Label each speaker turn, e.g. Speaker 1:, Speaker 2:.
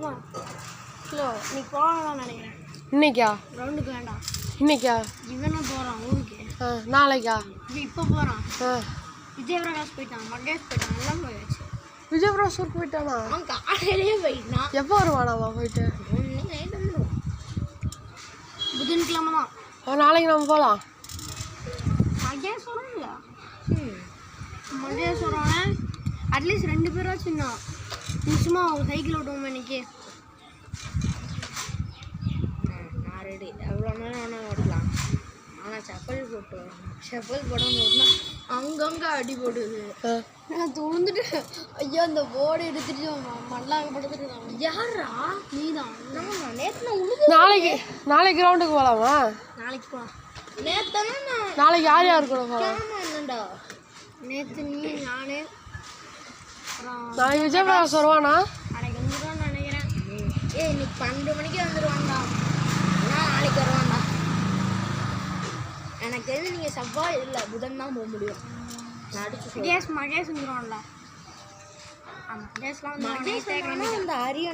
Speaker 1: இல்லை நீ போகலாம் நினைக்கிறேன்.
Speaker 2: இன்னைக்கா?
Speaker 1: ரவுண்டுக்கு வேண்டாம்.
Speaker 2: இன்னைக்கா?
Speaker 1: இவனும் போகிறான் ஊருக்கு.
Speaker 2: நாளைக்கா?
Speaker 1: இப்போ போகிறான். விஜயபிரகாஷ் போயிட்டான், மகேஷ் போயிட்டான், எல்லாம் போயாச்சு.
Speaker 2: விஜயபிரகாஷ் ஊருக்கு போயிட்டானா?
Speaker 1: அவன் காலையிலேயே போயிட்டான்.
Speaker 2: எப்போ வருவானாவா போயிட்டு?
Speaker 1: நைட்டு வந்துடும். புதன்கிழமை தான்.
Speaker 2: நாளைக்கு நம்ம போகலாம்.
Speaker 1: மகேஷ் வரும்ல. மகேஷ் வருவானே அட்லீஸ்ட் 2 பேராச்சும் இன்னும் நிச்சயமா அவங்க சைக்கிள் ஓட்டுவோம் இன்னைக்கு. நான் ரெடி. எவ்வளோ நேரம் வேணால் ஓட்டலாம். ஆனால் செப்பல் போட்டு செப்பல் போடாமல் அங்கங்கே அடி போடுது. நான் தோந்துட்டு ஐயா அந்த போர்டு எடுத்துட்டு மல்லாங்க படுத்துட்டு. யாரா? நீ தான். நேற்று நான் உழுது.
Speaker 2: நாளைக்கு கிரவுண்டுக்கு போகலாமா?
Speaker 1: நாளைக்கு போகலாம். நேற்று
Speaker 2: நாளைக்கு யார் யார் கூட போகலாம்?
Speaker 1: என்னண்டா நேற்று நீ நானே
Speaker 2: நாளைக்கு விஜயபிரகாஷ் வருவானா?
Speaker 1: நாளைக்கு வந்துடுவான்னு நினைக்கிறேன். இன்னைக்கு 12 மணிக்கு வந்துடுவான்டா. நாளைக்கு வருவான்டா. எனக்கு தெரிஞ்சு நீங்கள் செவ்வாய் இல்லை புதன் தான் போக முடியும். நான் அடிச்சு மகேஷ் வந்துடுவான்ல. மகேஷ்லாம் வந்து அந்த அரியன்